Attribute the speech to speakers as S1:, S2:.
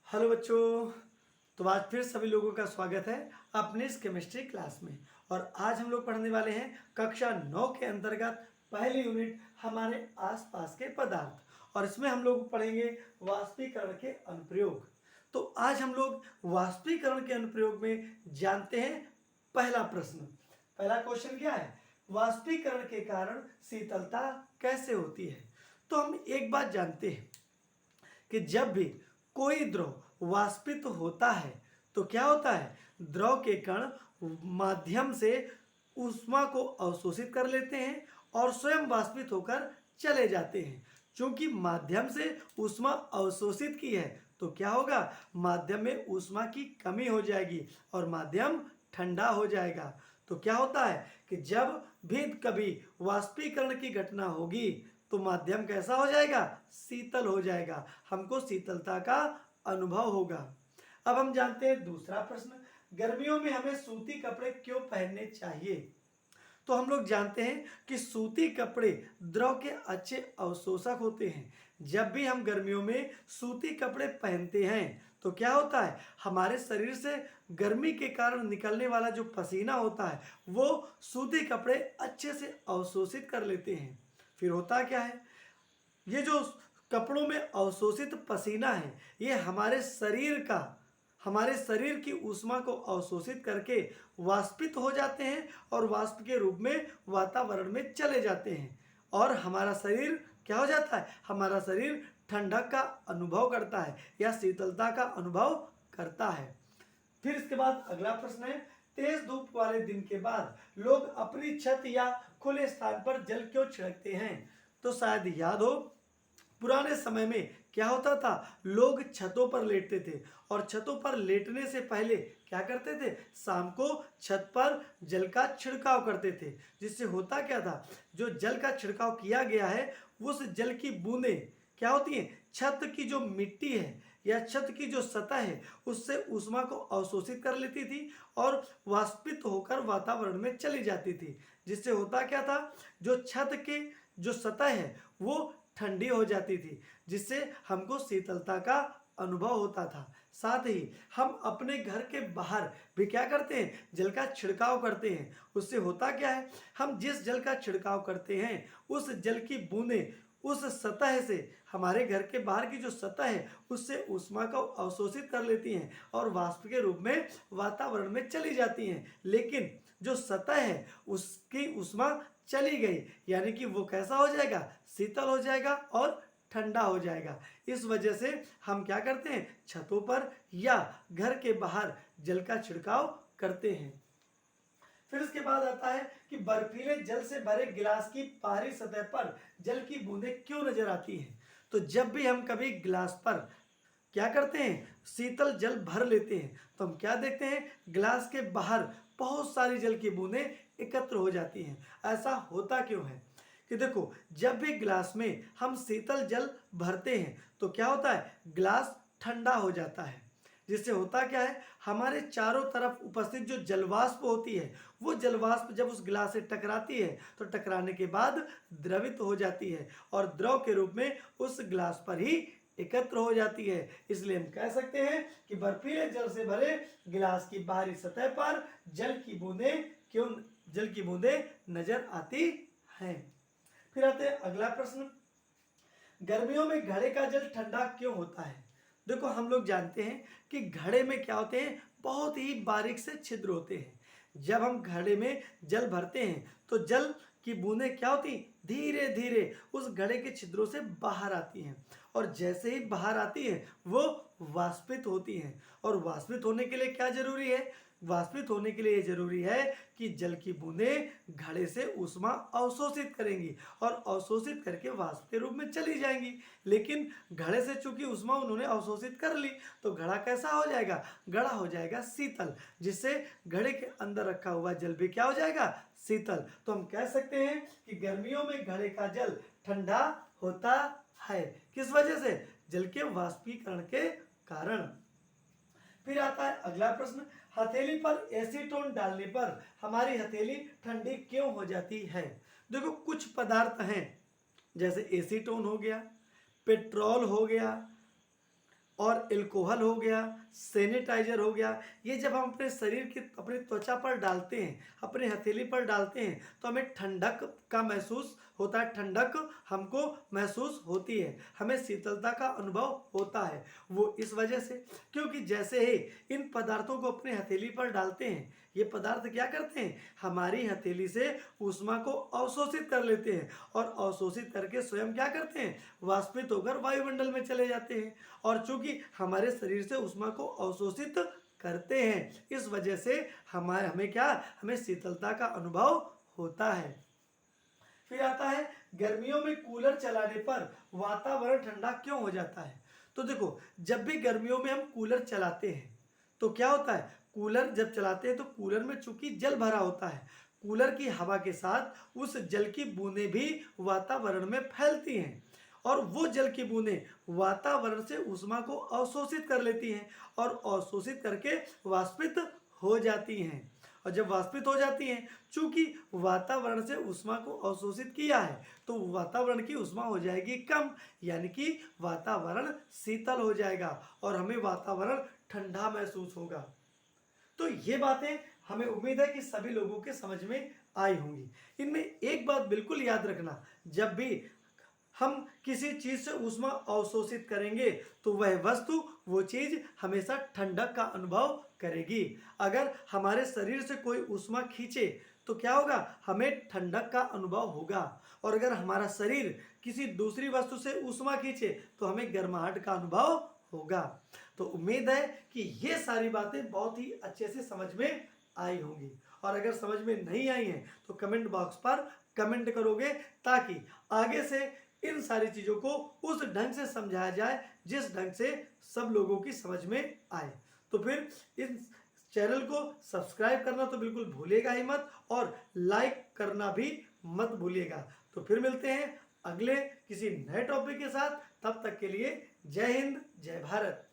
S1: Hello बच्चों। तो आज फिर सभी लोगों का स्वागत है अपने इस केमिस्ट्री क्लास में। और आज हम लोग पढ़ने वाले हैं कक्षा 9 के अंतर्गत पहली यूनिट हमारे आसपास के पदार्थ। और इसमें हम लोग पढ़ेंगे वाष्पीकरण के अनुप्रयोग। तो आज हम लोग वाष्पीकरण के अनुप्रयोग में जानते हैं पहला प्रश्न। पहला क्वेश्चन क्या है? वाष्पीकरण के कारण शीतलता कैसे होती है? तो हम एक बात जानते हैं कि जब भी कोई द्रव वाष्पित होता है तो क्या होता है, द्रव के कण माध्यम से ऊष्मा को अवशोषित कर लेते हैं और स्वयं वाष्पित होकर चले जाते हैं। क्योंकि माध्यम से ऊष्मा अवशोषित की है तो क्या होगा, माध्यम में ऊष्मा की कमी हो जाएगी और माध्यम ठंडा हो जाएगा। तो क्या होता है कि जब भी कभी वाष्पीकरण की घटना होगी तो माध्यम कैसा हो जाएगा, शीतल हो जाएगा, हमको शीतलता का अनुभव होगा। अब हम जानते हैं दूसरा प्रश्न, गर्मियों में हमें सूती कपड़े क्यों पहनने चाहिए? तो हम लोग जानते हैं कि सूती कपड़े द्रव के अच्छे अवशोषक होते हैं। जब भी हम गर्मियों में सूती कपड़े पहनते हैं तो क्या होता है, हमारे शरीर से गर्मी के कारण निकलने वाला जो पसीना होता है वो सूती कपड़े अच्छे से अवशोषित कर लेते हैं। फिर होता क्या है, ये जो कपड़ों में अवशोषित पसीना है ये हमारे शरीर की ऊष्मा को अवशोषित करके वाष्पित हो जाते हैं और वाष्प के रूप में वातावरण में चले जाते हैं और हमारा शरीर क्या हो जाता है, हमारा शरीर ठंडक का अनुभव करता है या शीतलता का अनुभव करता है। फिर इसके बाद अगला प्रश्न है, तेज धूप वाले दिन के बाद लोग अपनी छत या खुले स्थान पर जल क्यों छिड़कते हैं? तो शायद याद हो, पुराने समय में क्या होता था, लोग छतों पर लेटते थे और छतों पर लेटने से पहले क्या करते थे, शाम को छत पर जल का छिड़काव करते थे। जिससे होता क्या था, जो जल का छिड़काव किया गया है उस जल की बूंदें क्या होती हैं, छत की जो मिट्टी है या छत की जो सतह है उससे ऊष्मा को अवशोषित कर लेती थी और वाष्पित होकर वातावरण में चली जाती थी। जिससे होता क्या था, जो छत के जो सतह है वो ठंडी हो जाती थी, जिससे हमको शीतलता का अनुभव होता था। साथ ही हम अपने घर के बाहर भी क्या करते हैं, जल का छिड़काव करते हैं। उससे होता क्या है, हम जिस जल का छिड़काव करते हैं उस जल की बूंदें उस सतह से, हमारे घर के बाहर की जो सतह है उससे ऊष्मा को अवशोषित कर लेती हैं और वाष्प के रूप में वातावरण में चली जाती हैं। लेकिन जो सतह है उसकी ऊष्मा चली गई, यानी कि वो कैसा हो जाएगा, शीतल हो जाएगा और ठंडा हो जाएगा। इस वजह से हम क्या करते हैं, छतों पर या घर के बाहर जल का छिड़काव करते हैं। फिर इसके बाद आता है कि बर्फीले जल से भरे गिलास की बाहरी सतह पर जल की बूंदें क्यों नजर आती हैं? तो जब भी हम कभी गिलास पर क्या करते हैं, शीतल जल भर लेते हैं तो हम क्या देखते हैं, गिलास के बाहर बहुत सारी जल की बूंदें एकत्र हो जाती हैं। ऐसा होता क्यों है कि देखो, जब भी गिलास में हम शीतल जल भरते हैं तो क्या होता है, गिलास ठंडा हो जाता है। जिससे होता क्या है, हमारे चारों तरफ उपस्थित जो जलवाष्प होती है वो जलवाष्प जब उस गिलास से टकराती है तो टकराने के बाद द्रवित हो जाती है और द्रव के रूप में उस गिलास पर ही एकत्र हो जाती है। इसलिए हम कह सकते हैं कि बर्फीले जल से भरे गिलास की बाहरी सतह पर जल की बूंदें नजर आती हैं। फिर आते हैं अगला प्रश्न, गर्मियों में घड़े का जल ठंडा क्यों होता है? देखो, हम लोग जानते हैं कि घड़े में क्या होते हैं, बहुत ही बारीक से छिद्र होते हैं। जब हम घड़े में जल भरते हैं तो जल की बूंदें क्या होती, धीरे धीरे उस घड़े के छिद्रों से बाहर आती हैं और जैसे ही बाहर आती हैं वो वाष्पित होती हैं। और वाष्पित होने के लिए क्या जरूरी है, वाष्पित होने के लिए ये जरूरी है कि जल की बूंदें घड़े से ऊष्मा अवशोषित करेंगी और अवशोषित करके वाष्प के रूप में चली जाएंगी। लेकिन घड़े से चूंकि ऊष्मा उन्होंने अवशोषित कर ली तो घड़ा कैसा हो जाएगा, घड़ा हो जाएगा शीतल, जिससे घड़े के अंदर रखा हुआ जल भी क्या हो जाएगा, शीतल। तो हम कह सकते हैं कि गर्मियों में घड़े का जल ठंडा होता है। किस वजह से, जल के वाष्पीकरण के कारण। फिर आता है अगला प्रश्न, हथेली पर एसीटोन डालने पर हमारी हथेली ठंडी क्यों हो जाती है? देखो, कुछ पदार्थ हैं जैसे एसीटोन हो गया, पेट्रोल हो गया, और एल्कोहल हो गया, सैनिटाइजर हो गया, ये जब हम अपने शरीर की अपनी त्वचा पर डालते हैं, अपने हथेली पर डालते हैं, तो हमें ठंडक का महसूस होता है, ठंडक हमको महसूस होती है, हमें शीतलता का अनुभव होता है। वो इस वजह से, क्योंकि जैसे ही इन पदार्थों को अपने हथेली पर डालते हैं, ये पदार्थ क्या करते हैं, हमारी हथेली से ऊष्मा को अवशोषित कर लेते हैं और अवशोषित करके स्वयं क्या करते हैं, वाष्पित होकर वायुमंडल में चले जाते हैं। और चूंकि हमारे शरीर से ऊष्मा को अवशोषित करते हैं, इस वजह से हमें शीतलता का अनुभव होता है। फिर आता है गर्मियों में कूलर चलाने पर वातावरण ठंडा क्यों हो जाता है। तो देखो, जब भी गर्मियों में हम कूलर चलाते हैं तो क्या होता है, कूलर जब चलाते हैं तो कूलर में चूंकि जल भरा होता है, कूलर की हवा के साथ उस जल की बूंदें भी वातावरण में फैलती हैं और वो जल की बूंदें वातावरण से ऊष्मा को अवशोषित कर लेती हैं और अवशोषित करके वाष्पित हो जाती हैं। और जब वाष्पित हो जाती हैं, चूंकि वातावरण से ऊष्मा को अवशोषित किया है, तो वातावरण की ऊष्मा हो जाएगी कम, यानी कि वातावरण शीतल हो जाएगा और हमें वातावरण ठंडा महसूस होगा। तो ये बातें हमें उम्मीद है कि सभी लोगों के समझ में आई होंगी। इनमें एक बात बिल्कुल याद रखना, जब भी हम किसी चीज से ऊष्मा अवशोषित करेंगे तो वह वस्तु, वो चीज हमेशा ठंडक का अनुभव करेगी। अगर हमारे शरीर से कोई ऊष्मा खींचे तो क्या होगा, हमें ठंडक का अनुभव होगा, और अगर हमारा शरीर किसी दूसरी वस्तु से ऊष्मा खींचे तो हमें गर्माहट का अनुभव होगा। तो उम्मीद है कि ये सारी बातें बहुत ही अच्छे से समझ में आई होंगी, और अगर समझ में नहीं आई हैं तो कमेंट बॉक्स पर कमेंट करोगे, ताकि आगे से इन सारी चीज़ों को उस ढंग से समझाया जाए जिस ढंग से सब लोगों की समझ में आए। तो फिर इस चैनल को सब्सक्राइब करना तो बिल्कुल भूलिएगा ही मत, और लाइक करना भी मत भूलिएगा। तो फिर मिलते हैं अगले किसी नए टॉपिक के साथ, तब तक के लिए जय हिंद, जय भारत।